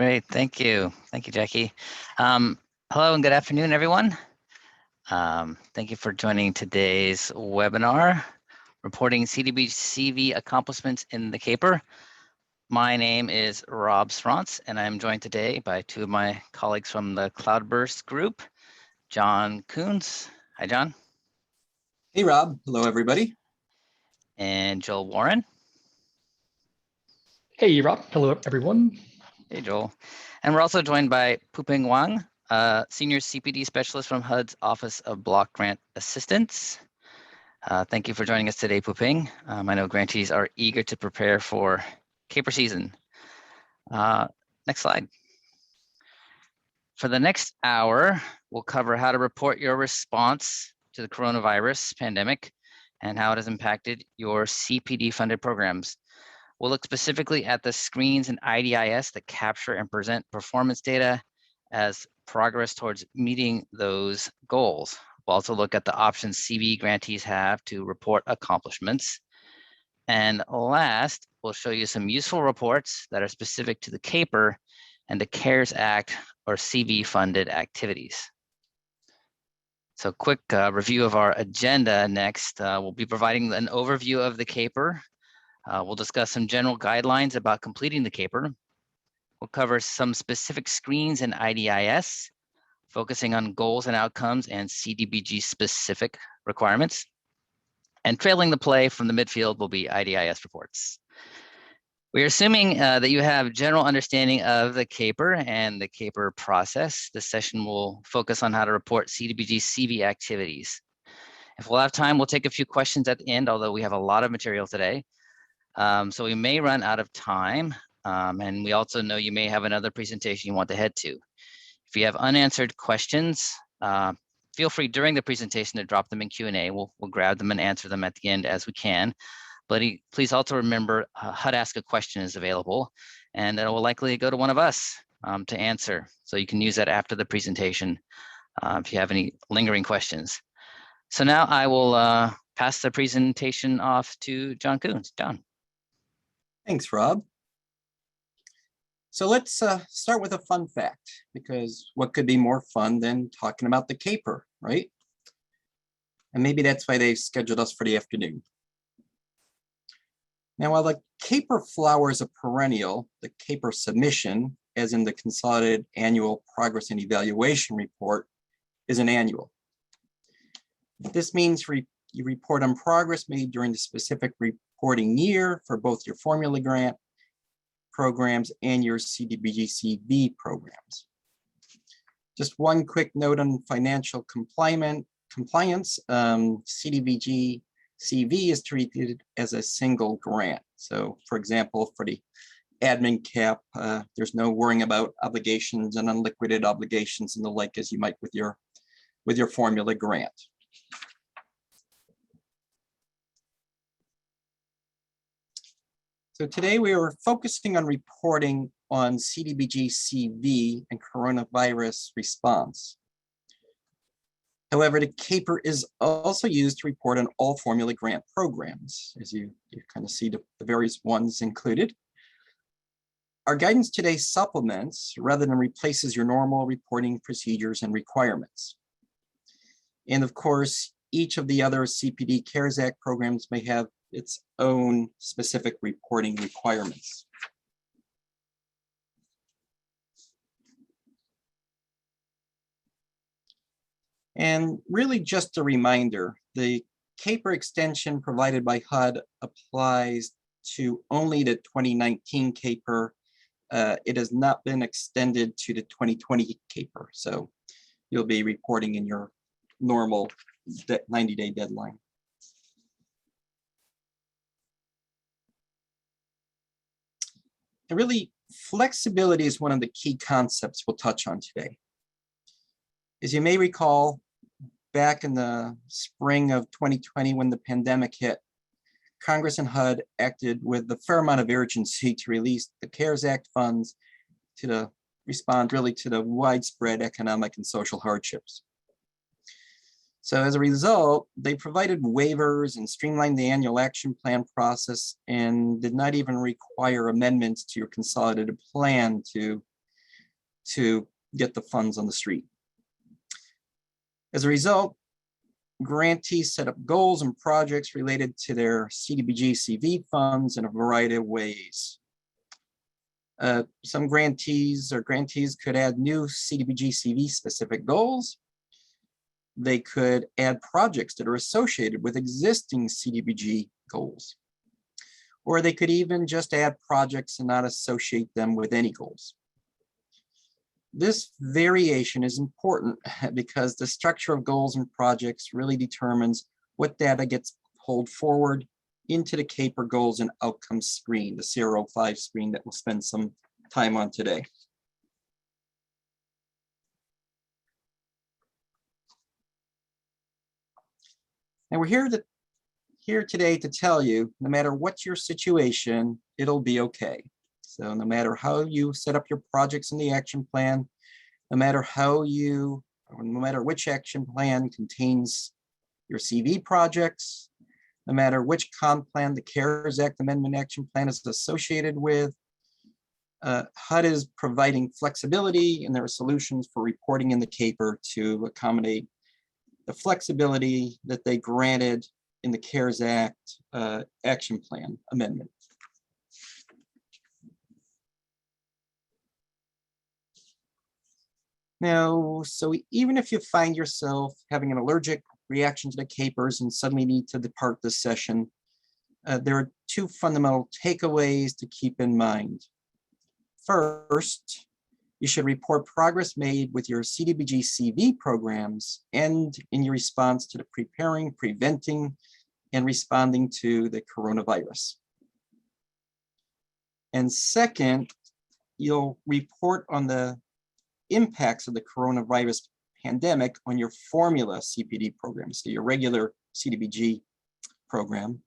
Great, thank you. Thank you, Jackie. Hello and good afternoon, everyone. Thank you for joining today's webinar, Reporting CDBG-CV Accomplishments in the CAPER. My name is Rob Srance, and I'm joined today by two of my colleagues from the Cloudburst group, John Coons. Hi, John. Hey, Rob. Hello, everybody. And Joel Warren. Hey, Rob. Hello, everyone. Hey, Joel. And we're also joined by Puping Wang, Senior CPD Specialist from HUD's Office of Block Grant Assistance. Thank you for joining us today, Puping. I know grantees are eager to prepare for CAPER season. Next slide. For the next hour, we'll cover how to report your response to the coronavirus pandemic and how it has impacted your CPD-funded programs. We'll look specifically at the screens in IDIS that capture and present performance data as progress towards meeting those goals. We'll also look at the options CV grantees have to report accomplishments. And last, we'll show you some useful reports that are specific to the CAPER and the CARES Act or CV funded activities. So quick review of our agenda next. We'll be providing an overview of the CAPER. We'll discuss some general guidelines about completing the CAPER. We'll cover some specific screens in IDIS, focusing on goals and outcomes and CDBG specific requirements. And trailing the play from the midfield will be IDIS reports. We're assuming that you have general understanding of the CAPER and the CAPER process. This session will focus on how to report CDBG-CV activities. If we'll have time, we'll take a few questions at the end, although we have a lot of material today. So we may run out of time, and we also know you may have another presentation you want to head to. If you have unanswered questions, feel free during the presentation to drop them in Q&A. We'll grab them and answer them at the end as we can. But please also remember HUD Ask a Question is available, and it will likely go to one of us to answer. So you can use that after the presentation if you have any lingering questions. So now I will pass the presentation off to John Coons. John. Thanks, Rob. So let's start with a fun fact, because what could be more fun than talking about the CAPER, right? And maybe that's why they scheduled us for the afternoon. Now, while the CAPER flower is a perennial, the CAPER submission, as in the Consolidated Annual Progress and Evaluation Report, is an annual. This means you report on progress made during the specific reporting year for both your formula grant programs and your CDBG-CV programs. Just one quick note on financial compliance. CDBG-CV is treated as a single grant. So for example, for the admin cap, there's no worrying about obligations and unliquidated obligations and the like as you might with your formula grant. So today we are focusing on reporting on CDBG-CV and coronavirus response. However, the CAPER is also used to report on all formula grant programs, as you kind of see the various ones included. Our guidance today supplements rather than replaces your normal reporting procedures and requirements. And of course, each of the other CPD CARES Act programs may have its own specific reporting requirements. And really just a reminder, the CAPER extension provided by HUD applies to only the 2019 CAPER. It has not been extended to the 2020 CAPER. So you'll be reporting in your normal 90-day deadline. And really, flexibility is one of the key concepts we'll touch on today. As you may recall, back in the spring of 2020, when the pandemic hit, Congress and HUD acted with a fair amount of urgency to release the CARES Act funds to respond really to the widespread economic and social hardships. So as a result, they provided waivers and streamlined the annual action plan process and did not even require amendments to your consolidated plan to to get the funds on the street. As a result, grantees set up goals and projects related to their CDBG-CV funds in a variety of ways. Some grantees could add new CDBG-CV specific goals. They could add projects that are associated with existing CDBG goals. Or they could even just add projects and not associate them with any goals. This variation is important because the structure of goals and projects really determines what data gets pulled forward into the CAPER goals and outcomes screen, the CR05 screen that we'll spend some time on today. And we're here today to tell you, no matter what your situation, it'll be okay. So no matter how you set up your projects in the action plan, no matter which action plan contains your CV projects, no matter which comp plan the CARES Act Amendment Action Plan is associated with, HUD is providing flexibility in their solutions for reporting in the CAPER to accommodate the flexibility that they granted in the CARES Act Action Plan Amendment. Now, so even if you find yourself having an allergic reaction to the CAPERs and suddenly need to depart this session, there are two fundamental takeaways to keep in mind. First, you should report progress made with your CDBG-CV programs and in your response to the preparing, preventing, and responding to the coronavirus. And second, you'll report on the impacts of the coronavirus pandemic on your formula CPD program, so your regular CDBG program,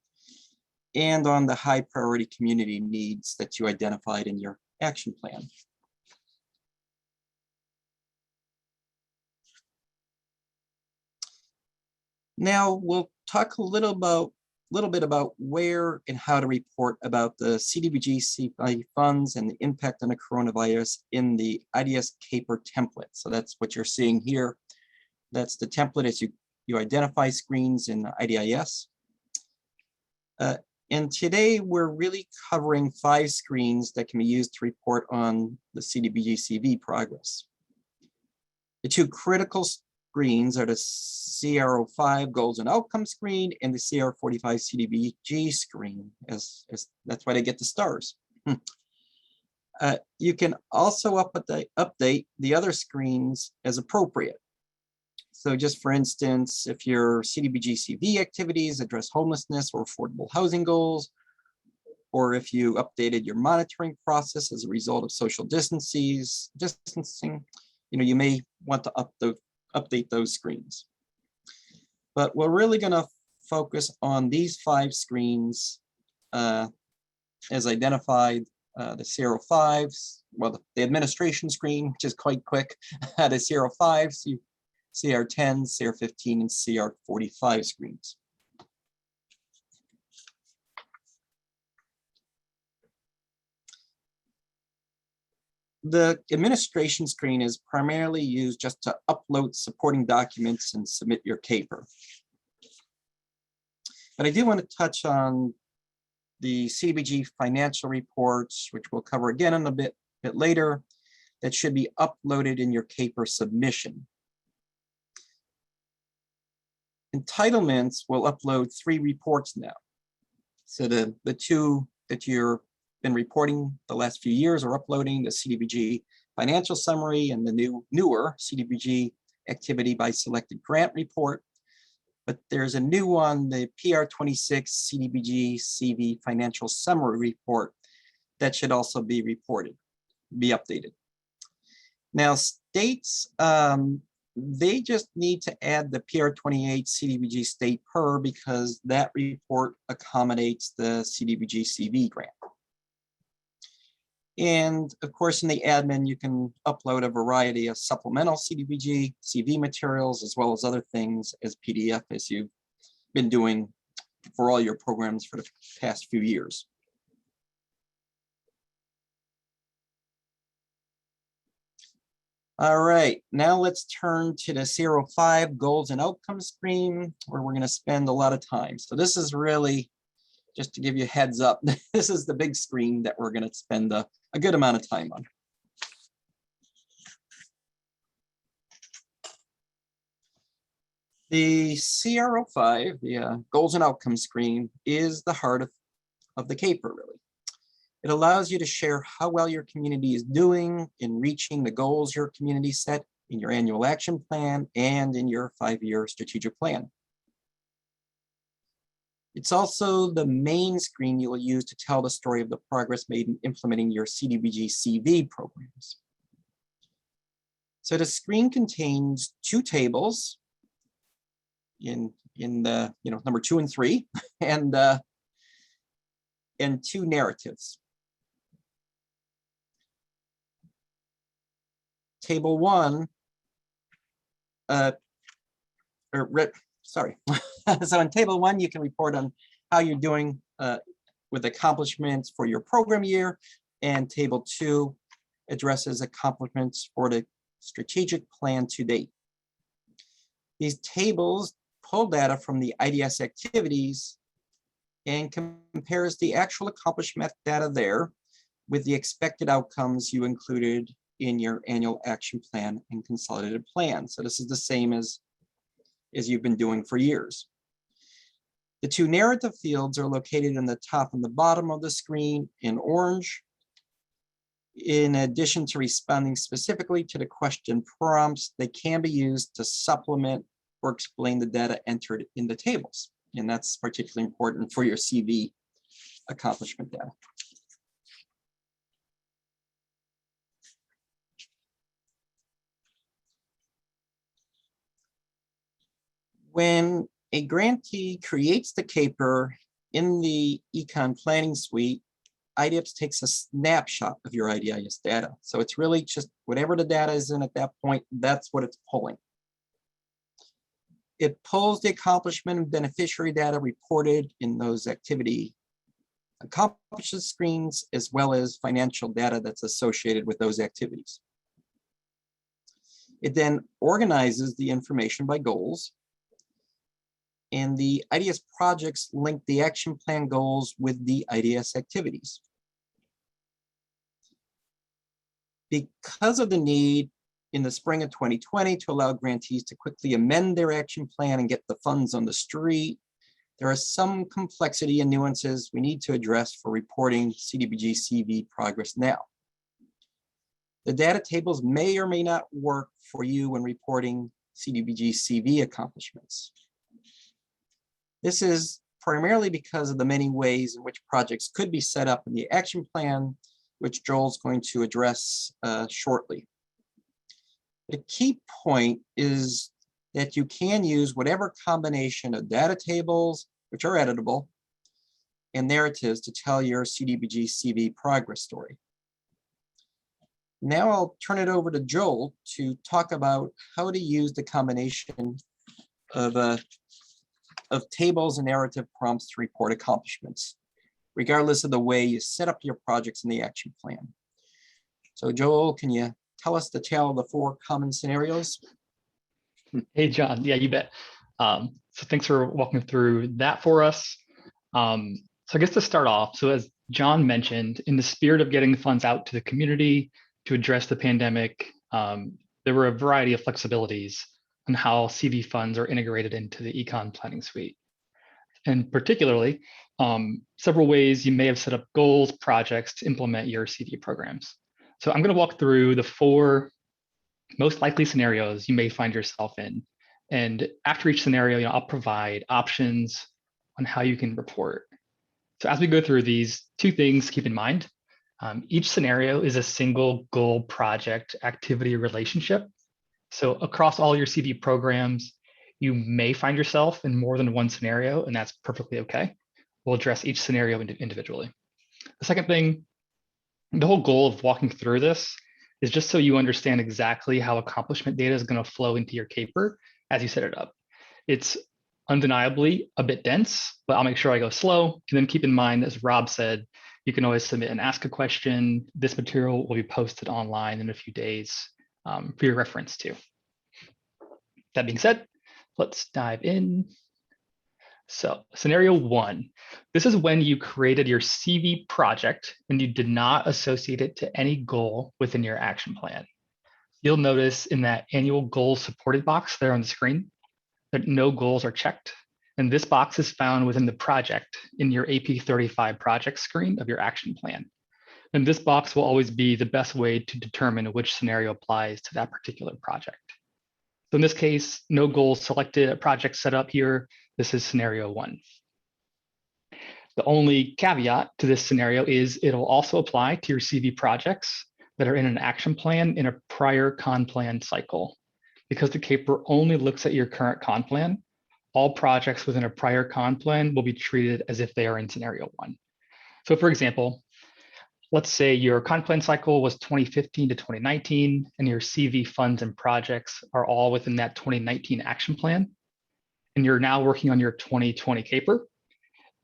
and on the high priority community needs that you identified in your action plan. Now we'll talk a little bit about where and how to report about the CDBG-CV funds and the impact on the coronavirus in the IDIS CAPER template. So that's what you're seeing here. That's the template as you identify screens in IDIS. And today we're really covering 5 screens that can be used to report on the CDBG-CV progress. The 2 critical screens are the CR05 goals and outcomes screen and the CR45 CDBG screen, as that's why they get the stars. You can also update the other screens as appropriate. So just for instance, if your CDBG-CV activities address homelessness or affordable housing goals, or if you updated your monitoring process as a result of social distancing, you may want to update those screens. But we're really going to focus on these 5 screens as identified. The CR05s, well, the administration screen, which is quite quick, the CR05s, CR10, CR15, and CR45 screens. The administration screen is primarily used just to upload supporting documents and submit your CAPER. But I do want to touch on the CDBG financial reports, which we'll cover again in a bit later, that should be uploaded in your CAPER submission. Entitlements will upload 3 reports now. So the 2 that you've been reporting the last few years are uploading the CDBG financial summary and the newer CDBG activity by selected grant report. But there's a new one, the PR26 CDBG-CV financial summary report that should also be updated. Now states, they just need to add the PR28 CDBG state PER because that report accommodates the CDBG-CV grant. And of course, in the admin, you can upload a variety of supplemental CDBG-CV materials, as well as other things as PDF, as you've been doing for all your programs for the past few years. All right, now let's turn to the CR05 goals and outcomes screen where we're going to spend a lot of time. So this is really, just to give you a heads up, this is the big screen that we're going to spend a good amount of time on. The CR05, the goals and outcomes screen, is the heart of the CAPER, really. It allows you to share how well your community is doing in reaching the goals your community set in your annual action plan and in your 5-year strategic plan. It's also the main screen you will use to tell the story of the progress made in implementing your CDBG-CV programs. So the screen contains 2 tables in the number 2 and 3 and 2 narratives. Table 1, so in table 1, you can report on how you're doing with accomplishments for your program year, and table 2 addresses accomplishments for the strategic plan to date. These tables pull data from the IDIS activities and compares the actual accomplishment data there with the expected outcomes you included in your annual action plan and consolidated plan. So this is the same as you've been doing for years. The 2 narrative fields are located in the top and the bottom of the screen in orange. In addition to responding specifically to the question prompts, they can be used to supplement or explain the data entered in the tables. And that's particularly important for your CV accomplishment data. When a grantee creates the CAPER in the Econ Planning Suite, IDIS takes a snapshot of your IDIS data. So it's really just whatever the data is in at that point, that's what it's pulling. It pulls the accomplishment and beneficiary data reported in those activity accomplishment screens, as well as financial data that's associated with those activities. It then organizes the information by goals, and the IDIS projects link the action plan goals with the IDIS activities. Because of the need in the spring of 2020 to allow grantees to quickly amend their action plan and get the funds on the street, there are some complexity and nuances we need to address for reporting CDBG-CV progress now. The data tables may or may not work for you when reporting CDBG-CV accomplishments. This is primarily because of the many ways in which projects could be set up in the action plan, which Joel's going to address shortly. The key point is that you can use whatever combination of data tables, which are editable, and narratives to tell your CDBG-CV progress story. Now I'll turn it over to Joel to talk about how to use the combination of tables and narrative prompts to report accomplishments, regardless of the way you set up your projects in the action plan. So Joel, can you tell us the tale of the 4 common scenarios? Hey, John. Yeah, you bet. So thanks for walking through that for us. So I guess to start off, so as John mentioned, in the spirit of getting funds out to the community to address the pandemic, there were a variety of flexibilities on how CV funds are integrated into the Econ Planning Suite. And particularly, several ways you may have set up goals, projects to implement your CV programs. So I'm going to walk through the 4 most likely scenarios you may find yourself in. And after each scenario, I'll provide options on how you can report. So as we go through these, 2 things to keep in mind. Each scenario is a single goal project activity relationship. So across all your CV programs, you may find yourself in more than 1 scenario, and that's perfectly okay. We'll address each scenario individually. The second thing, the whole goal of walking through this is just so you understand exactly how accomplishment data is going to flow into your CAPER as you set it up. It's undeniably a bit dense, but I'll make sure I go slow. And then keep in mind, as Rob said, you can always submit and ask a question. This material will be posted online in a few days for your reference too. That being said, let's dive in. So scenario 1, this is when you created your CV project and you did not associate it to any goal within your action plan. You'll notice in that annual goals supported box there on the screen that no goals are checked. And this box is found within the project in your AP35 project screen of your action plan. And this box will always be the best way to determine which scenario applies to that particular project. So in this case, no goals selected, a project set up here. This is scenario 1. The only caveat to this scenario is it'll also apply to your CV projects that are in an action plan in a prior con plan cycle. Because the CAPER only looks at your current con plan, all projects within a prior con plan will be treated as if they are in scenario 1. So for example, let's say your con plan cycle was 2015 to 2019, and your CV funds and projects are all within that 2019 action plan. And you're now working on your 2020 CAPER.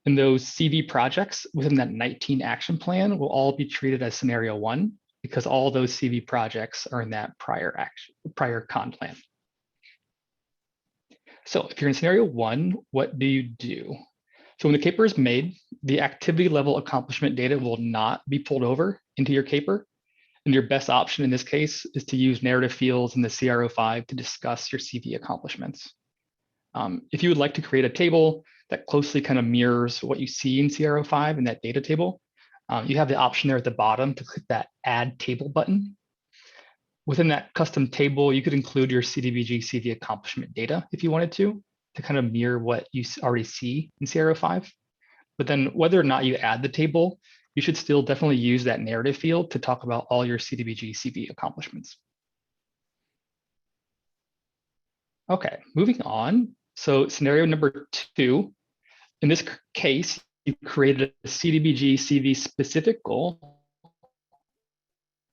And those CV projects within that 19 action plan will all be treated as scenario 1 because all those CV projects are in that prior con plan. So if you're in scenario 1, what do you do? So when the CAPER is made, the activity level accomplishment data will not be pulled over into your CAPER. And your best option in this case is to use narrative fields in the CR05 to discuss your CV accomplishments. If you would like to create a table that closely kind of mirrors what you see in CR05 in that data table, you have the option there at the bottom to click that Add Table button. Within that custom table, you could include your CDBG-CV accomplishment data if you wanted to kind of mirror what you already see in CR05. But then whether or not you add the table, you should still definitely use that narrative field to talk about all your CDBG-CV accomplishments. Okay, moving on. So scenario number 2, in this case, you created a CDBG-CV specific goal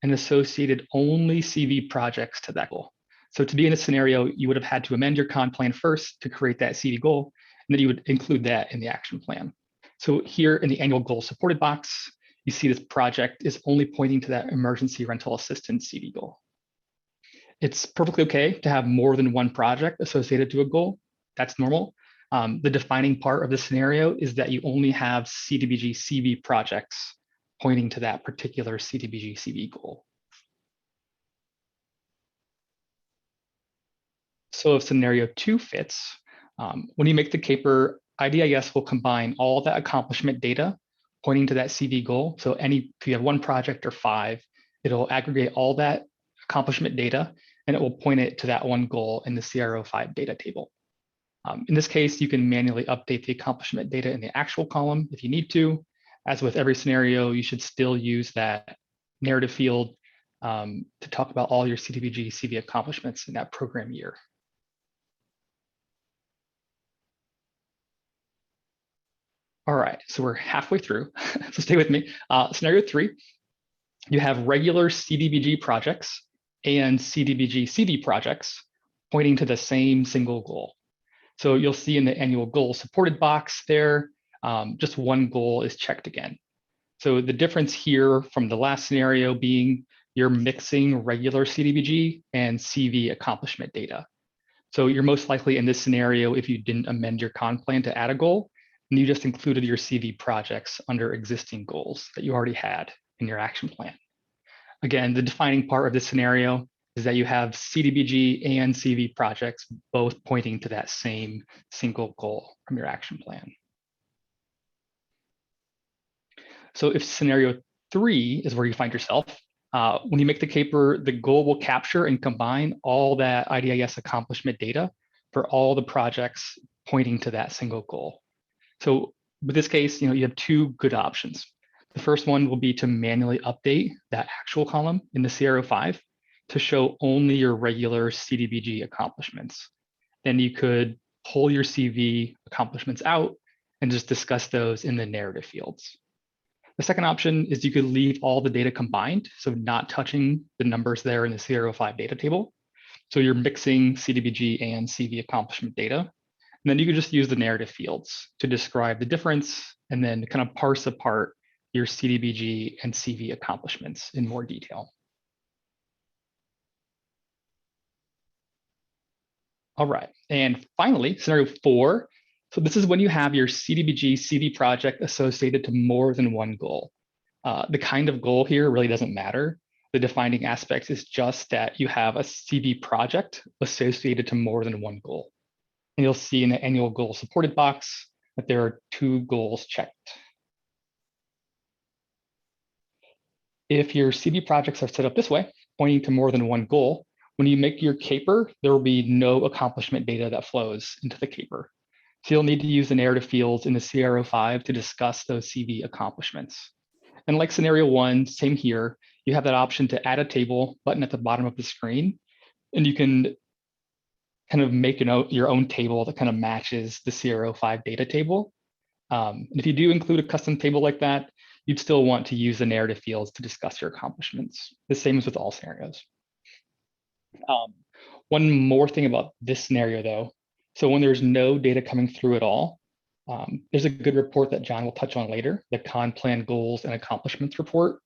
and associated only CV projects to that goal. So to be in this scenario, you would have had to amend your con plan first to create that CV goal, and then you would include that in the action plan. So here in the annual goal supported box, you see this project is only pointing to that emergency rental assistance CV goal. It's perfectly okay to have more than one project associated to a goal. That's normal. The defining part of the scenario is that you only have CDBG-CV projects pointing to that particular CDBG-CV goal. So if scenario 2 fits, when you make the CAPER, IDIS will combine all that accomplishment data pointing to that CV goal. So if you have 1 project or 5, it'll aggregate all that accomplishment data and it will point it to that one goal in the CR05 data table. In this case, you can manually update the accomplishment data in the actual column if you need to. As with every scenario, you should still use that narrative field to talk about all your CDBG-CV accomplishments in that program year. All right, so we're halfway through, so stay with me. Scenario 3, you have regular CDBG projects and CDBG-CV projects pointing to the same single goal. So you'll see in the annual goal supported box there, just one goal is checked again. So the difference here from the last scenario being you're mixing regular CDBG and CV accomplishment data. So you're most likely in this scenario if you didn't amend your con plan to add a goal, and you just included your CV projects under existing goals that you already had in your action plan. Again, the defining part of this scenario is that you have CDBG and CV projects both pointing to that same single goal from your action plan. So if scenario 3 is where you find yourself, when you make the CAPER, the goal will capture and combine all that IDIS accomplishment data for all the projects pointing to that single goal. So with this case, you have 2 good options. The first one will be to manually update that actual column in the CR05 to show only your regular CDBG accomplishments. Then you could pull your CV accomplishments out and just discuss those in the narrative fields. The second option is you could leave all the data combined, so not touching the numbers there in the CR05 data table. So you're mixing CDBG and CV accomplishment data. And then you could just use the narrative fields to describe the difference and then kind of parse apart your CDBG and CV accomplishments in more detail. All right, and finally, scenario 4. So this is when you have your CDBG-CV project associated to more than one goal. The kind of goal here really doesn't matter. The defining aspect is just that you have a CV project associated to more than one goal. And you'll see in the annual goal supported box that there are 2 goals checked. If your CV projects are set up this way, pointing to more than one goal, when you make your CAPER, there will be no accomplishment data that flows into the CAPER. So you'll need to use the narrative fields in the CR05 to discuss those CV accomplishments. And like scenario 1, same here, you have that option to add a table button at the bottom of the screen, and you can kind of make your own table that kind of matches the CR05 data table. And if you do include a custom table like that, you'd still want to use the narrative fields to discuss your accomplishments. The same as with all scenarios. One more thing about this scenario though. So when there's no data coming through at all, there's a good report that John will touch on later, the Con Plan Goals and Accomplishments report.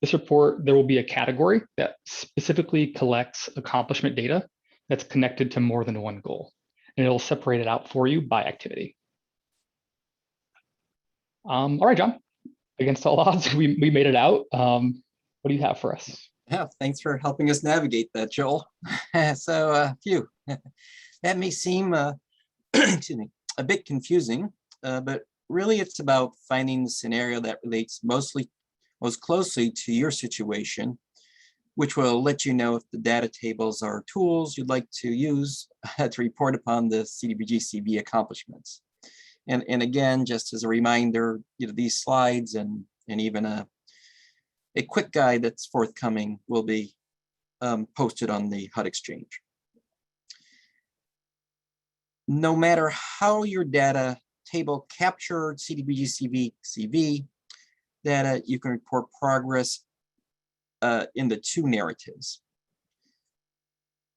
This report, there will be a category that specifically collects accomplishment data that's connected to more than one goal. And it'll separate it out for you by activity. All right, John, against all odds, we made it out. What do you have for us? Yeah, thanks for helping us navigate that, Joel. So, that may seem, excuse me, a bit confusing, but really it's about finding the scenario that relates most closely to your situation, which will let you know if the data tables are tools you'd like to use to report upon the CDBG-CV accomplishments. And again, just as a reminder, these slides and even a quick guide that's forthcoming will be posted on the HUD Exchange. No matter how your data table captured CDBG-CV data, you can report progress in the 2 narratives.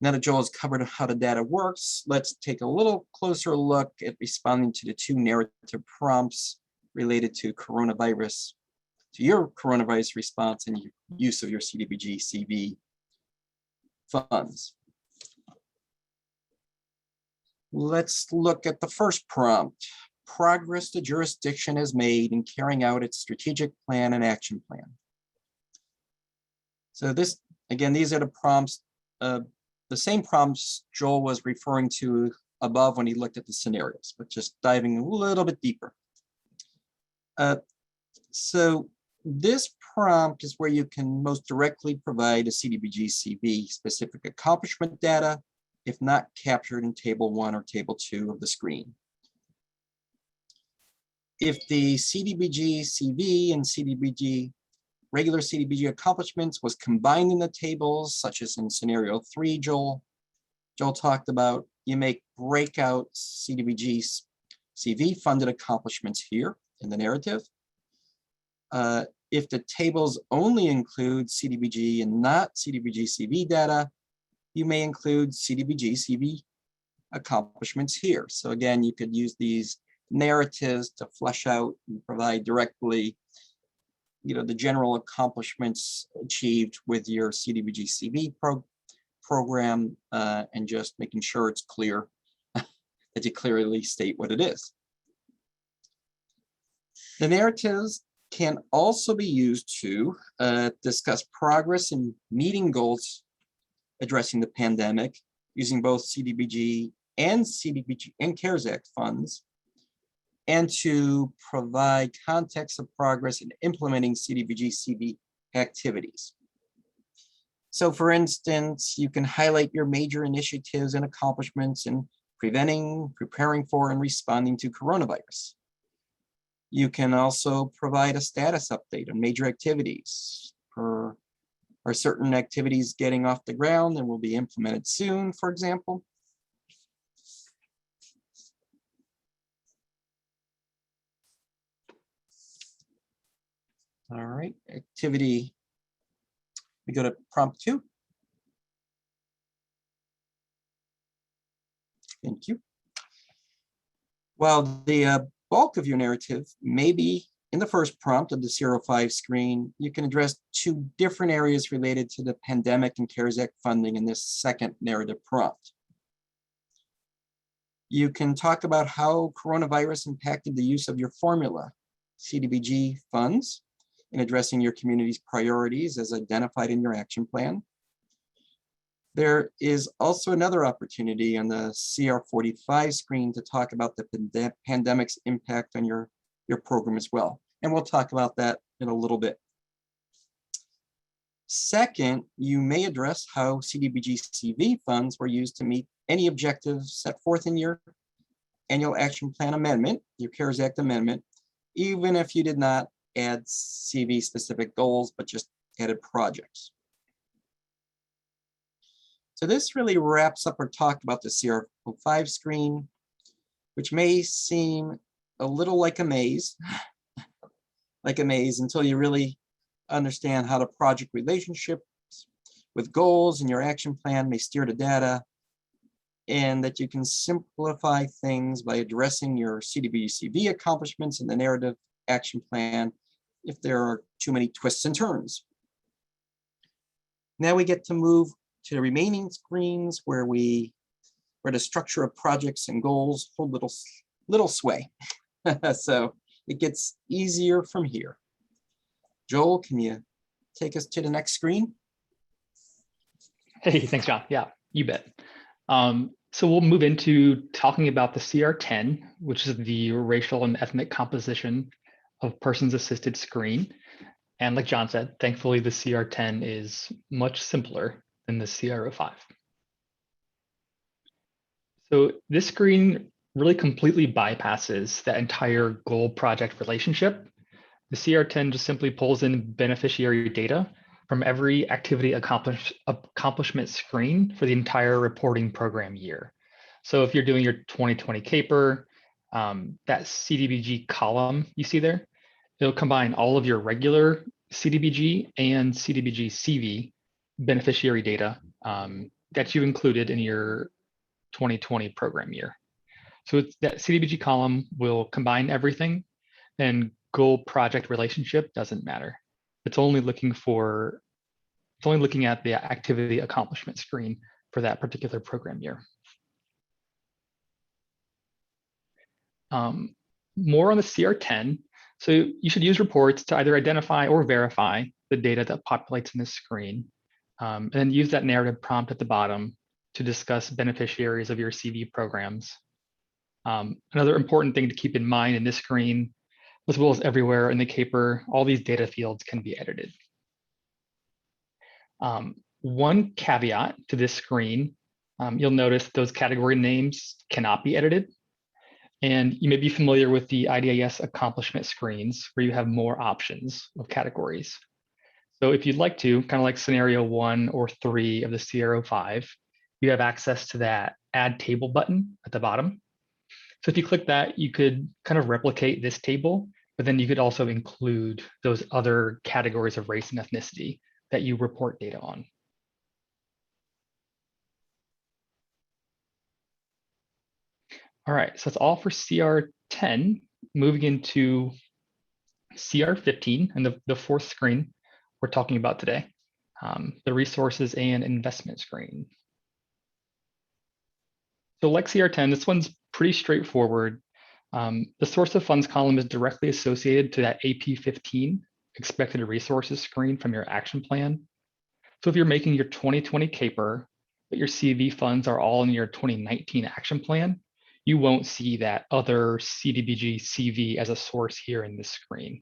Now that Joel has covered how the data works, let's take a little closer look at responding to the 2 narrative prompts related to your coronavirus response and use of your CDBG-CV funds. Let's look at the first prompt. Progress the jurisdiction has made in carrying out its strategic plan and action plan. So this, again, these are the prompts, the same prompts Joel was referring to above when he looked at the scenarios, but just diving a little bit deeper. So this prompt is where you can most directly provide a CDBG-CV specific accomplishment data, if not captured in table 1 or table 2 of the screen. If the CDBG-CV and regular CDBG accomplishments was combined in the tables, such as in scenario 3 Joel talked about, you make breakout CDBG-CV funded accomplishments here in the narrative. If the tables only include CDBG and not CDBG-CV data, you may include CDBG-CV accomplishments here. So again, you could use these narratives to flesh out and provide directly, the general accomplishments achieved with your CDBG-CV program, and just making sure it's clear that you clearly state what it is. The narratives can also be used to discuss progress in meeting goals addressing the pandemic using both CDBG and CARES Act funds, and to provide context of progress in implementing CDBG-CV activities. So for instance, you can highlight your major initiatives and accomplishments in preventing, preparing for, and responding to coronavirus. You can also provide a status update on major activities. Are certain activities getting off the ground and will be implemented soon, for example? All right, activity. We go to prompt 2. Thank you. While the bulk of your narrative may be in the first prompt of the 05 screen, you can address 2 different areas related to the pandemic and CARES Act funding in this second narrative prompt. You can talk about how coronavirus impacted the use of your formula, CDBG funds, in addressing your community's priorities as identified in your action plan. There is also another opportunity on the CR45 screen to talk about the pandemic's impact on your program as well. And we'll talk about that in a little bit. Second, you may address how CDBG-CV funds were used to meet any objectives set forth in your annual action plan amendment, your CARES Act amendment, even if you did not add CV specific goals, but just added projects. So this really wraps up our talk about the CR05 screen, which may seem a little like a maze, until you really understand how the project relationships with goals in your action plan may steer to data, and that you can simplify things by addressing your CDBG-CV accomplishments in the narrative action plan if there are too many twists and turns. Now we get to move to the remaining screens where the structure of projects and goals hold little sway. So it gets easier from here. Joel, can you take us to the next screen? Hey, thanks, John. Yeah, you bet. So we'll move into talking about the CR10, which is the racial and ethnic composition of persons assisted screen. And like John said, thankfully the CR10 is much simpler than the CR05. So this screen really completely bypasses that entire goal project relationship. The CR10 just simply pulls in beneficiary data from every activity accomplishment screen for the entire reporting program year. So if you're doing your 2020 CAPER, that CDBG column you see there, it'll combine all of your regular CDBG and CDBG-CV beneficiary data that you included in your 2020 program year. So that CDBG column will combine everything, and goal project relationship doesn't matter. It's only looking at the activity accomplishment screen for that particular program year. More on the CR10. So you should use reports to either identify or verify the data that populates in this screen, and then use that narrative prompt at the bottom to discuss beneficiaries of your CV programs. Another important thing to keep in mind in this screen, as well as everywhere in the CAPER, all these data fields can be edited. One caveat to this screen, you'll notice those category names cannot be edited. And you may be familiar with the IDIS accomplishment screens where you have more options of categories. So if you'd like to, kind of like scenario 1 or 3 of the CR05, you have access to that add table button at the bottom. So if you click that, you could kind of replicate this table, but then you could also include those other categories of race and ethnicity that you report data on. All right, so that's all for CR10. Moving into CR15 and the fourth screen we're talking about today, the resources and investment screen. So like CR10, this one's pretty straightforward. The source of funds column is directly associated to that AP15 expected resources screen from your action plan. So if you're making your 2020 CAPER, but your CV funds are all in your 2019 action plan, you won't see that other CDBG-CV as a source here in this screen.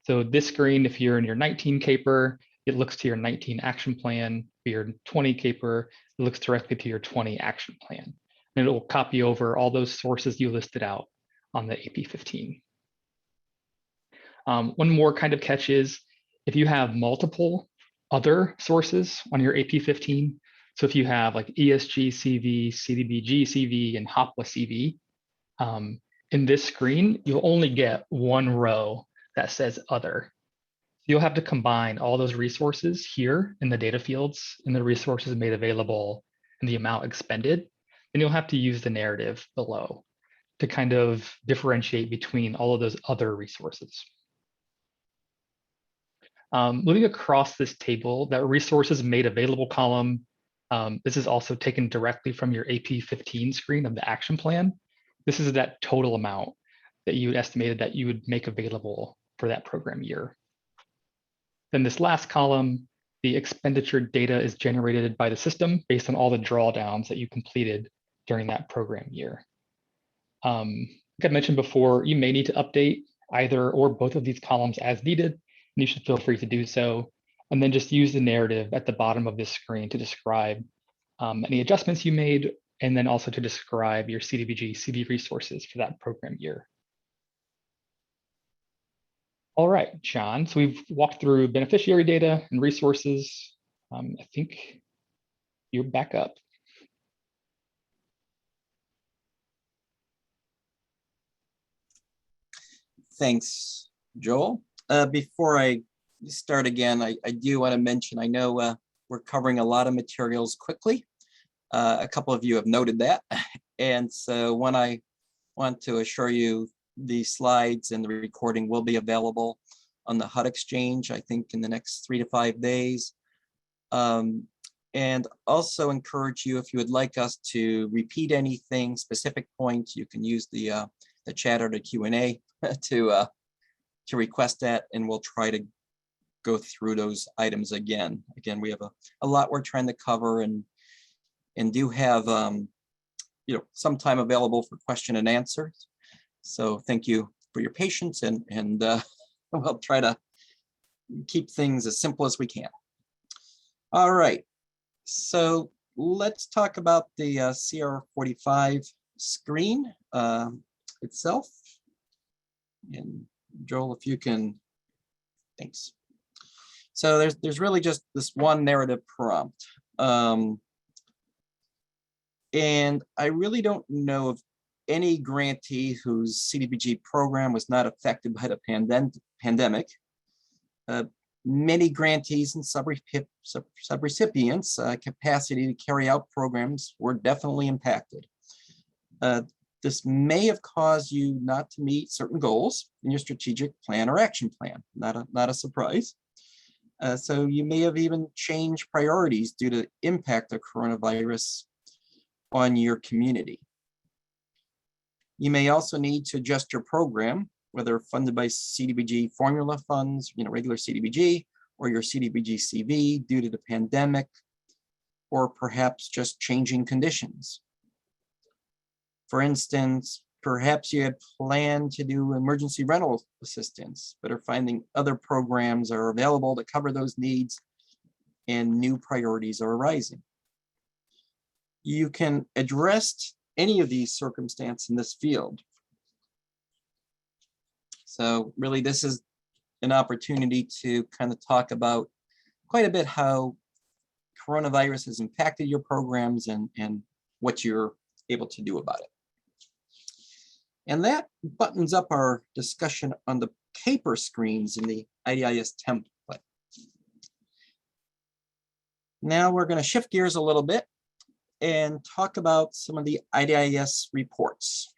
So this screen, if you're in your 19 CAPER, it looks to your 19 action plan. For your 20 CAPER, it looks directly to your 20 action plan. And it will copy over all those sources you listed out on the AP15. One more kind of catch is if you have multiple other sources on your AP15, so if you have like ESG-CV, CDBG-CV, and HOPWA-CV, in this screen, you'll only get one row that says other. You'll have to combine all those resources here in the data fields and the resources made available and the amount expended, and you'll have to use the narrative below to kind of differentiate between all of those other resources. Moving across this table, that resources made available column This is also taken directly from your AP 15 screen of the action plan. This is that total amount that you estimated that you would make available for that program year. Then this last column, the expenditure data is generated by the system based on all the drawdowns that you completed during that program year. Like I mentioned before, you may need to update either or both of these columns as needed, and you should feel free to do so. And then just use the narrative at the bottom of this screen to describe any adjustments you made, and then also to describe your CDBG-CV resources for that program year. All right, John, so we've walked through beneficiary data and resources. I think you're back up. Thanks, Joel. Before I start again, I do want to mention, I know we're covering a lot of materials quickly. A couple of you have noted that. And so when I want to assure you the slides and the recording will be available on the HUD Exchange, I think in the next 3 to 5 days. And also encourage you, if you would like us to repeat anything, specific points, you can use the chat or the Q&A to request that, and we'll try to go through those items again. Again, we have a lot we're trying to cover, and do have some time available for question and answers. So thank you for your patience, and we'll try to keep things as simple as we can. All right, so let's talk about the CR45 screen itself. And Joel, if you can, thanks. So there's really just this one narrative prompt. And I really don't know of any grantee whose CDBG program was not affected by the pandemic. Many grantees and subrecipients' capacity to carry out programs were definitely impacted. This may have caused you not to meet certain goals in your strategic plan or action plan. Not a surprise. So you may have even changed priorities due to the impact of coronavirus on your community. You may also need to adjust your program, whether funded by CDBG formula funds, regular CDBG, or your CDBG-CV due to the pandemic, or perhaps just changing conditions. For instance, perhaps you had planned to do emergency rental assistance, but are finding other programs are available to cover those needs, and new priorities are arising. You can address any of these circumstances in this field. So really, this is an opportunity to kind of talk about quite a bit how coronavirus has impacted your programs and what you're able to do about it. And that buttons up our discussion on the CAPER screens in the IDIS template. Now we're going to shift gears a little bit and talk about some of the IDIS reports.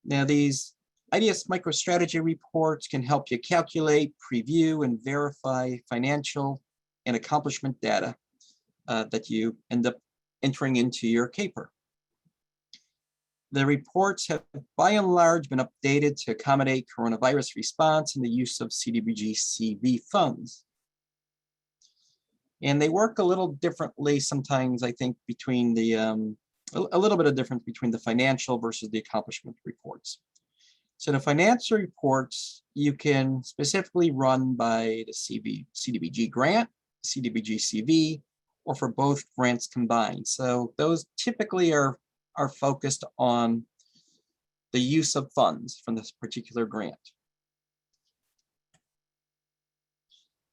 Now, these IDIS MicroStrategy reports can help you calculate, preview, and verify financial and accomplishment data that you end up entering into your CAPER. The reports have, by and large, been updated to accommodate coronavirus response and the use of CDBG-CV funds. And they work a little differently sometimes, I think, between the, a little bit of difference between the financial versus the accomplishment reports. So the financial reports, you can specifically run by the CDBG grant, CDBG-CV, or for both grants combined. So those typically are focused on the use of funds from this particular grant.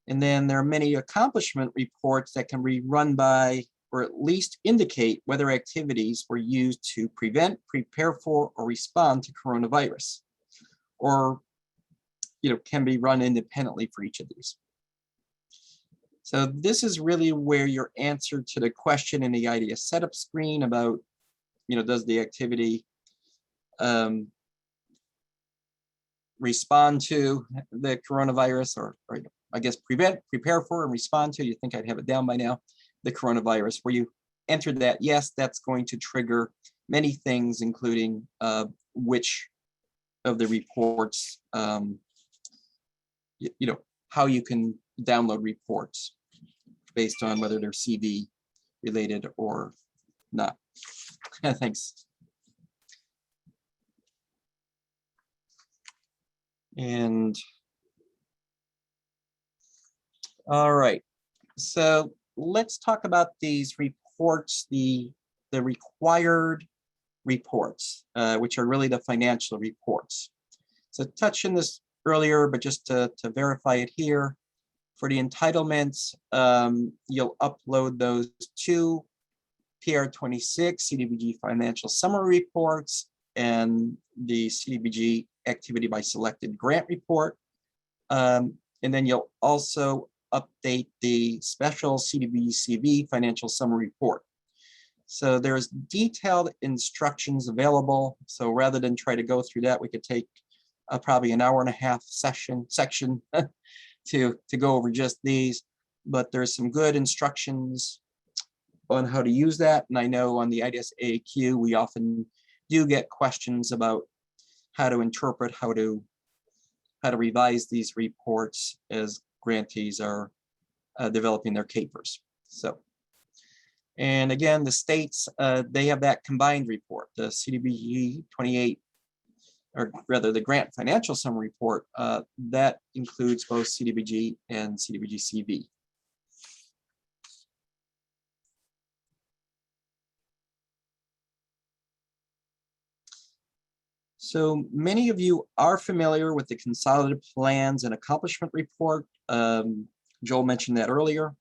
And then there are many accomplishment reports that can be run by, or at least indicate whether activities were used to prevent, prepare for, or respond to coronavirus, or can be run independently for each of these. So this is really where your answer to the question in the IDIS setup screen about, does the activity respond to the coronavirus or I guess, prepare for and respond to, you think I'd have it down by now, the coronavirus, where you enter that, yes, that's going to trigger many things, including which of the reports, you know, how you can download reports based on whether they're CV related or not. Thanks. And all right, so let's talk about these reports, the required reports, which are really the financial reports. So touched on this earlier, but just to verify it here, for the entitlements, you'll upload those two PR26 CDBG financial summary reports and the CDBG activity by selected grant report. And then you'll also update the special CDBG-CV financial summary report. So there's detailed instructions available. So rather than try to go through that, we could take probably an hour and a half section to go over just these. But there's some good instructions on how to use that. And I know on the IDIS AAQ, we often do get questions about how to interpret, how to revise these reports as grantees are developing their CAPERs. So, and again, the states, they have that combined report, the CDBG 28, or rather the grant financial summary report, that includes both CDBG and CDBG-CV. So many of you are familiar with the Consolidated Plans and Accomplishment Report. Joel mentioned that earlier.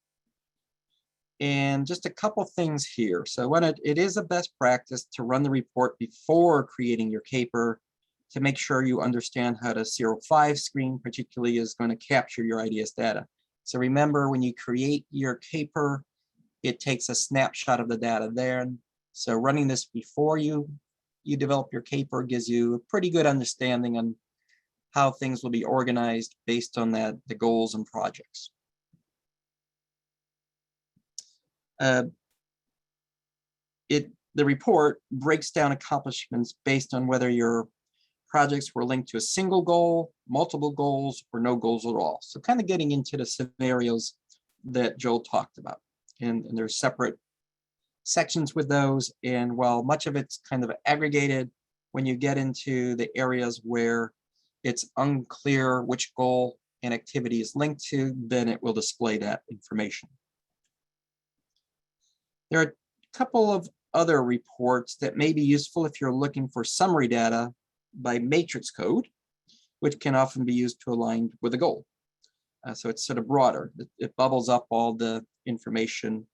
And just a couple things here. So when it is a best practice to run the report before creating your CAPER to make sure you understand how the 05 screen particularly is going to capture your IDS data. So remember, when you create your CAPER, it takes a snapshot of the data there. So running this before you develop your CAPER gives you a pretty good understanding on how things will be organized based on that, the goals and projects. The report breaks down accomplishments based on whether your projects were linked to a single goal, multiple goals, or no goals at all. So kind of getting into the scenarios that Joel talked about. And there's separate sections with those. And while much of it's kind of aggregated, when you get into the areas where it's unclear which goal and activity is linked to, then it will display that information. There are a couple of other reports that may be useful if you're looking for summary data by matrix code, which can often be used to align with a goal. So it's sort of broader. It bubbles up all the information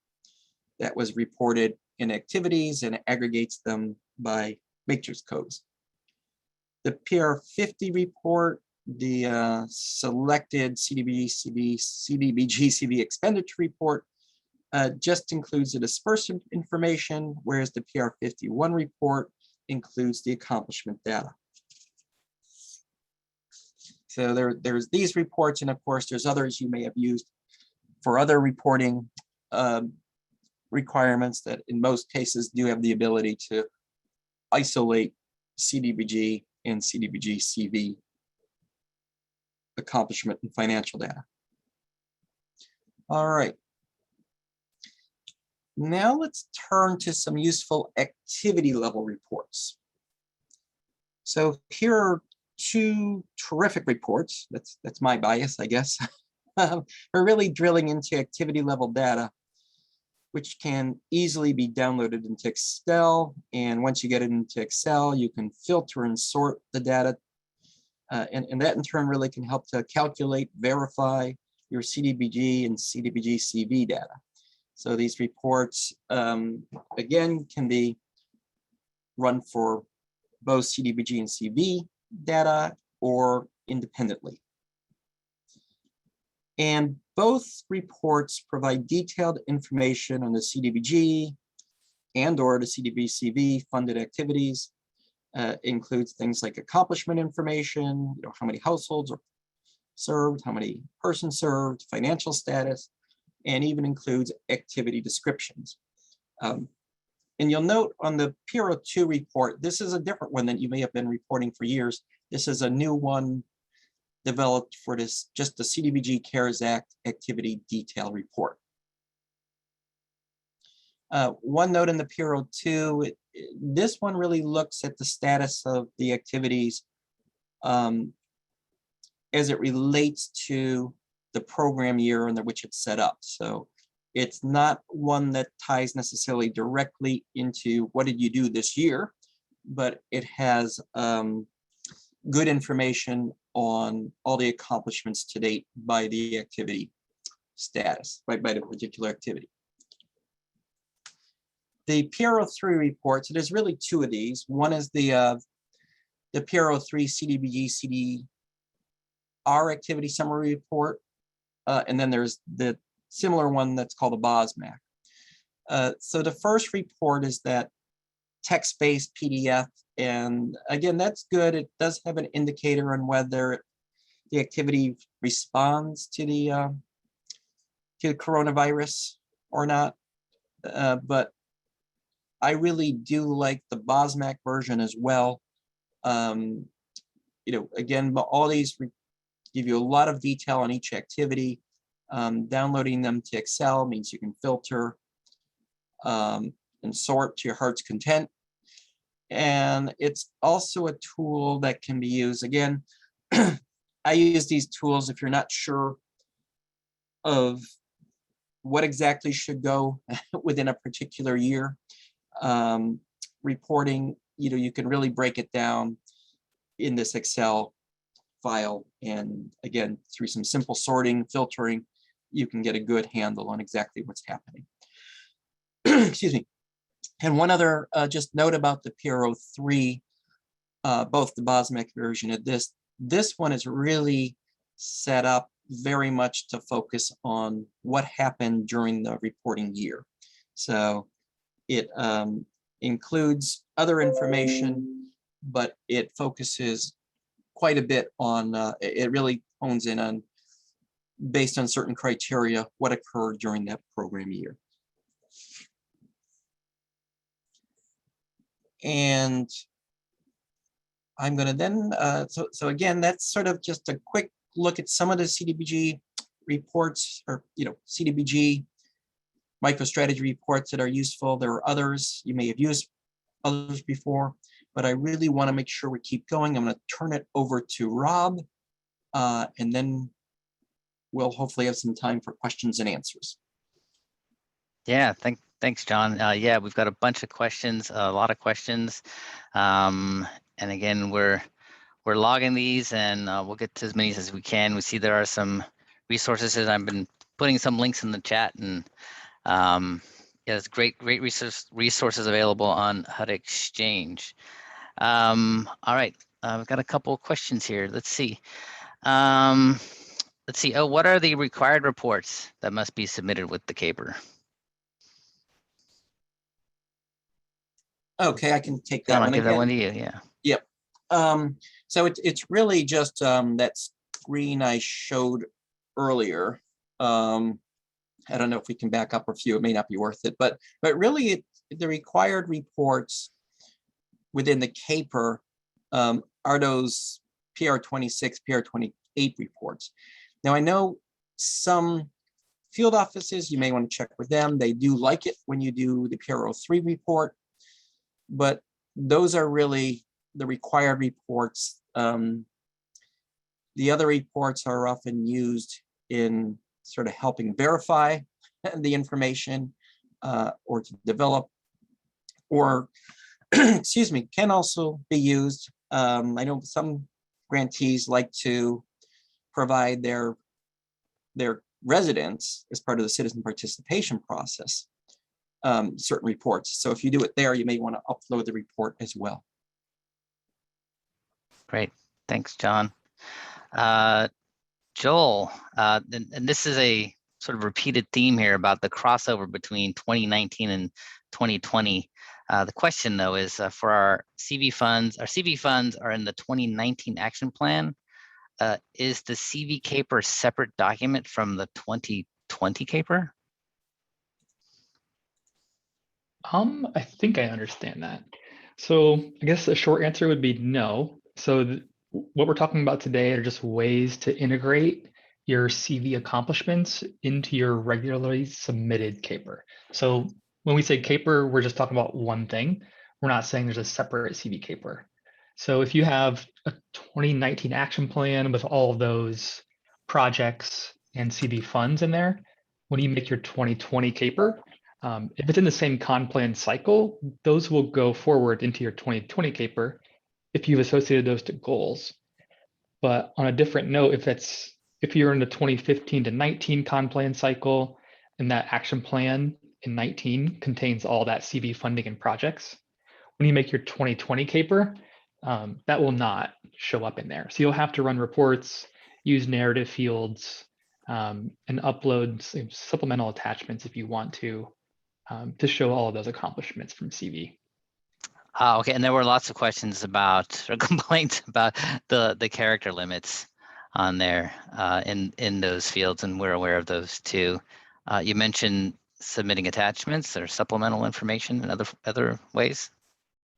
that was reported in activities and aggregates them by matrix codes. The PR50 report, the selected CDBG-CV expenditure report, just includes the disbursement information, whereas the PR51 report includes the accomplishment data. So there's these reports, and of course there's others you may have used for other reporting requirements that in most cases do have the ability to isolate CDBG and CDBG-CV accomplishment and financial data. All right. Now let's turn to some useful activity level reports. So here are two terrific reports. That's my bias, I guess. We're really drilling into activity level data, which can easily be downloaded into Excel. And once you get it into Excel, you can filter and sort the data. And that in turn really can help to calculate, verify your CDBG and CDBG-CV data. So these reports, again, can be run for both CDBG and CV data or independently. And both reports provide detailed information on the CDBG and or the CDBG-CV funded activities. Includes things like accomplishment information, how many households or served, how many persons served, financial status, and even includes activity descriptions. And you'll note on the PRO2 report, this is a different one that you may have been reporting for years. This is a new one developed for this, just the CDBG CARES Act activity detail report. One note in the PRO2, this one really looks at the status of the activities as it relates to the program year under which it's set up. So it's not one that ties necessarily directly into what did you do this year, but it has good information on all the accomplishments to date by the activity status, right, by the particular activity. The PRO3 reports, there's really two of these. One is the PRO3 CDBG-CV activity summary report, and then there's the similar one that's called a BOSMAC. So the first report is that text-based PDF, and again, that's good. It does have an indicator on whether the activity responds to the coronavirus or not. But I really do like the BOSMAC version as well. You know, again, all these give you a lot of detail on each activity. Downloading them to Excel means you can filter and sort to your heart's content. And it's also a tool that can be used. Again, I use these tools if you're not sure of what exactly should go within a particular year. Reporting, you know, you can really break it down in this Excel file. And again, through some simple sorting, filtering, you can get a good handle on exactly what's happening. Excuse me. And one other just note about the PRO3, both the BOSMAC version of this one is really set up very much to focus on what happened during the reporting year. So it includes other information, but it focuses quite a bit on, it really hones in on, based on certain criteria, what occurred during that program year. And I'm going to then, so again, that's sort of just a quick look at some of the CDBG reports, or, you know, CDBG MicroStrategy reports that are useful. There are others, you may have used others before, but I really want to make sure we keep going. I'm going to turn it over to Rob, and then we'll hopefully have some time for questions and answers. Yeah, thanks, John. Yeah, we've got a bunch of questions, a lot of questions. And again, we're logging these, and we'll get to as many as we can. We see there are some resources, and I've been putting some links in the chat, and yeah, there's great resources available on HUD Exchange. All right, we've got a couple of questions here. Let's see. Oh, what are the required reports that must be submitted with the CAPER? Okay, I can take that one. I'll give that one to you. Yeah. Yep. So it's really just that screen I showed earlier. I don't know if we can back up a few. It may not be worth it, but really, the required reports within the CAPER are those PR26, PR28 reports. Now, I know some field offices, you may want to check with them. They do like it when you do the PRO3 report, but those are really the required reports. The other reports are often used in sort of helping verify the information or to develop, or excuse me, can also be used. I know some grantees like to provide their residents as part of the citizen participation process certain reports. So if you do it there, you may want to upload the report as well. Great, thanks, John. Joel, and this is a sort of repeated theme here about the crossover between 2019 and 2020. The question, though, is for our CV funds are in the 2019 action plan. is the CV CAPER separate document from the 2020 CAPER? I think I understand that. So I guess the short answer would be no. So what we're talking about today are just ways to integrate your CV accomplishments into your regularly submitted CAPER. So when we say CAPER, we're just talking about one thing. We're not saying there's a separate CV CAPER. So if you have a 2019 action plan with all of those projects and CV funds in there, when you make your 2020 CAPER, if it's in the same con plan cycle, those will go forward into your 2020 CAPER if you've associated those to goals. But on a different note, if you're in the 2015 to 19 con plan cycle and that action plan in 19 contains all that CV funding and projects, when you make your 2020 CAPER, that will not show up in there. So you'll have to run reports, use narrative fields, and upload supplemental attachments if you want to show all of those accomplishments from CV. Okay, and there were lots of questions about or complaints about the character limits on there in those fields, and we're aware of those too. You mentioned submitting attachments or supplemental information in other ways.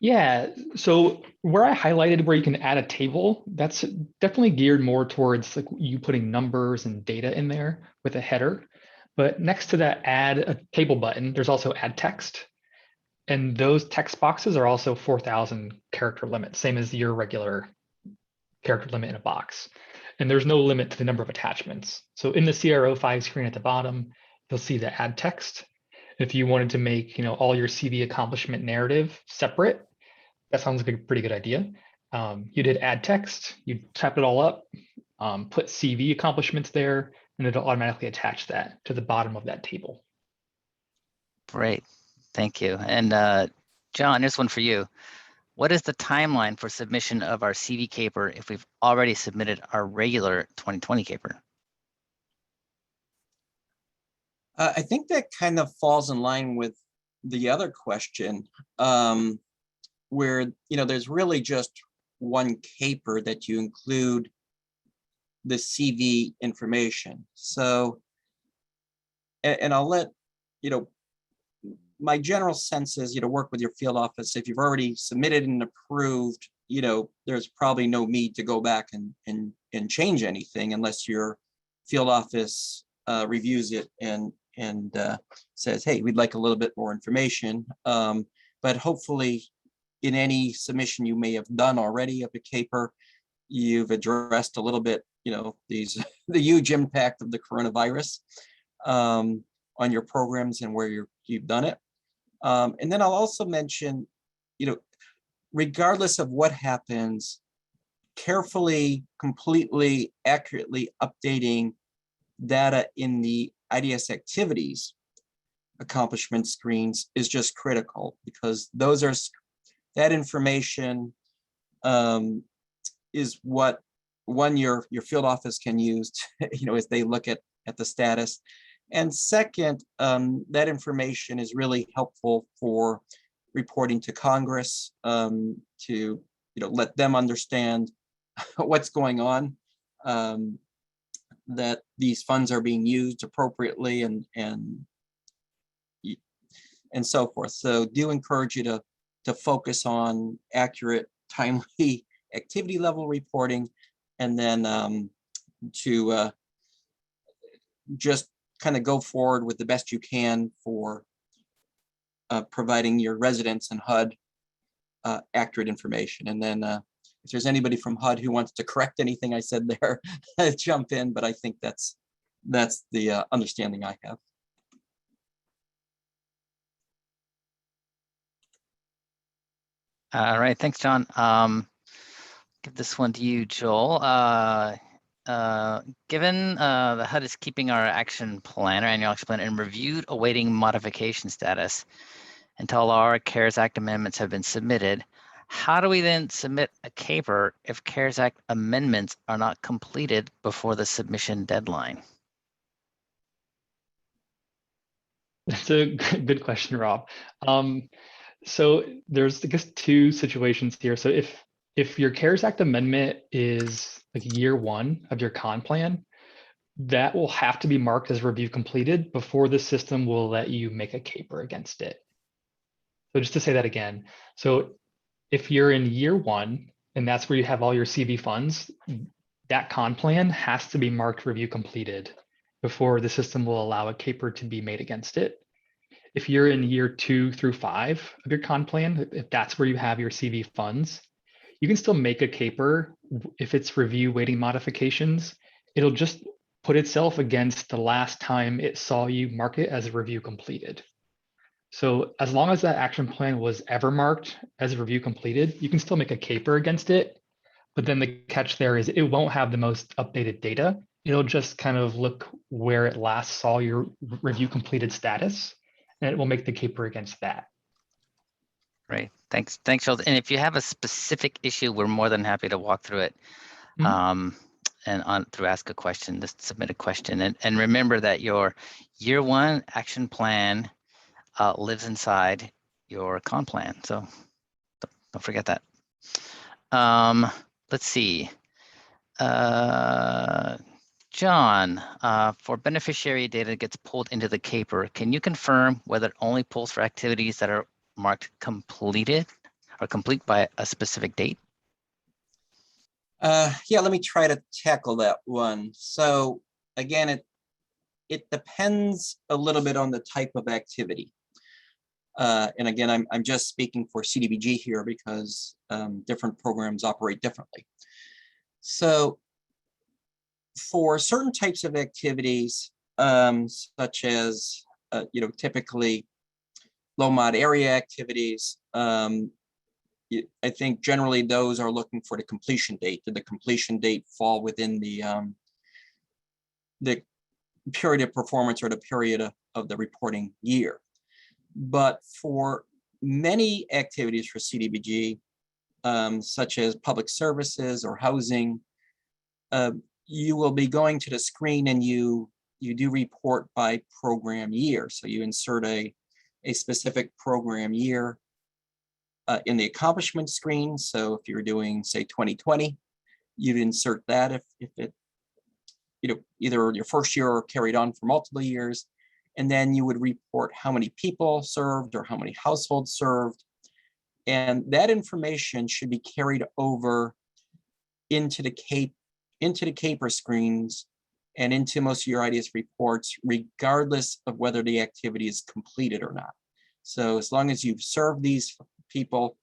Yeah, so where I highlighted where you can add a table, that's definitely geared more towards like you putting numbers and data in there with a header. But next to that add a table button, there's also add text. And those text boxes are also 4,000 character limit, same as your regular character limit in a box. And there's no limit to the number of attachments. So in the CR05 screen at the bottom, you'll see the add text. If you wanted to make all your CV accomplishment narrative separate, that sounds like a pretty good idea. You did add text, you type it all up, put CV accomplishments there, and it'll automatically attach that to the bottom of that table. Great, thank you. And John, here's one for you. What is the timeline for submission of our CV CAPER if we've already submitted our regular 2020 CAPER? I think that kind of falls in line with the other question, where there's really just one CAPER that you include the CV information. So, and I'll let my general sense is work with your field office. If you've already submitted and approved, there's probably no need to go back and change anything unless your field office reviews it and says, hey, we'd like a little bit more information. But hopefully in any submission you may have done already of a CAPER, you've addressed a little bit, the huge impact of the coronavirus on your programs and where you've done it. And then I'll also mention, regardless of what happens, carefully, completely, accurately updating data in the IDIS activities accomplishment screens is just critical, because that information is what your field office can use to, as they look at the status. And second, that information is really helpful for reporting to Congress to let them understand what's going on, that these funds are being used appropriately and so forth. So do encourage you to focus on accurate, timely activity level reporting, and then to just kind of go forward with the best you can for providing your residents and HUD accurate information. And then if there's anybody from HUD who wants to correct anything I said there, jump in, but I think that's the understanding I have. All right, thanks, John. Give this one to you, Joel. Given the HUD is keeping our action plan, our annual action plan, and reviewed awaiting modification status until our CARES Act amendments have been submitted, how do we then submit a CAPER if CARES Act amendments are not completed before the submission deadline? That's a good question, Rob. So there's, I guess, two situations here. So if your CARES Act amendment is like year 1 of your con plan, that will have to be marked as review completed before the system will let you make a CAPER against it. So just to say that again, so if you're in year 1 and that's where you have all your CV funds, that con plan has to be marked review completed before the system will allow a CAPER to be made against it. If you're in year 2 through 5 of your con plan, if that's where you have your CV funds, you can still make a CAPER if it's review weighting modifications. It'll just put itself against the last time it saw you mark it as review completed. So as long as that action plan was ever marked as review completed, you can still make a CAPER against it. But then the catch there is it won't have the most updated data. It'll just kind of look where it last saw your review completed status, and it will make the CAPER against that. Great. Thanks, Schultz. And if you have a specific issue, we're more than happy to walk through it. And on through ask a question, just submit a question. And remember that your year 1 action plan lives inside your con plan. So don't forget that. Let's see. John, for beneficiary data gets pulled into the CAPER, can you confirm whether it only pulls for activities that are marked completed or complete by a specific date? Yeah, let me try to tackle that one. So again, it depends a little bit on the type of activity. And again, I'm just speaking for CDBG here because different programs operate differently. So for certain types of activities, such as typically low mod area activities, I think generally those are looking for the completion date. Did the completion date fall within the period of performance or the period of the reporting year? But for many activities for CDBG, such as public services or housing, you will be going to the screen and you do report by program year. So you insert a specific program year in the accomplishment screen. So if you're doing, say, 2020, you'd insert that if it, either your first year or carried on for multiple years. And then you would report how many people served or how many households served. And that information should be carried over into the CAPER screens and into most of your IDIS reports, regardless of whether the activity is completed or not. So as long as you've served these people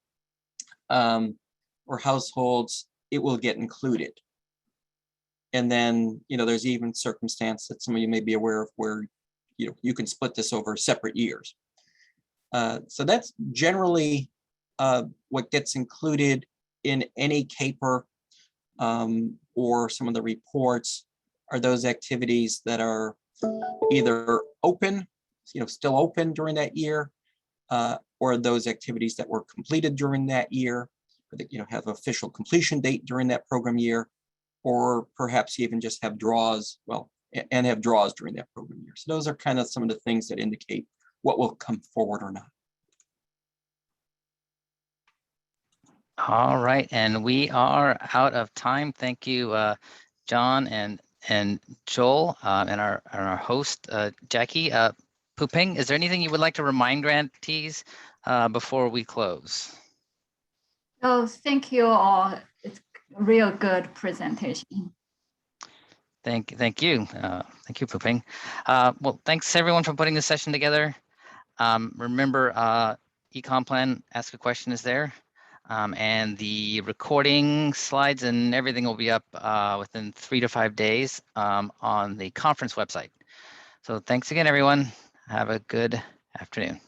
or households, it will get included. And then, there's even circumstance that some of you may be aware of where, you can split this over separate years. So that's generally what gets included in any CAPER or some of the reports are those activities that are either open, still open during that year, or those activities that were completed during that year, or that have official completion date during that program year, or perhaps even just have draws, and have draws during that program year. So those are kind of some of the things that indicate what will come forward or not. All right, and we are out of time. Thank you, John and Joel, and our host, Jackie. Puping, is there anything you would like to remind grantees before we close? Oh, thank you all. It's a real good presentation. Thank you. Thank you, Puping. Well, thanks everyone for putting this session together. Remember, Econ Plan Ask a Question is there. And the recording slides and everything will be up within 3 to 5 days on the conference website. So thanks again, everyone. Have a good afternoon.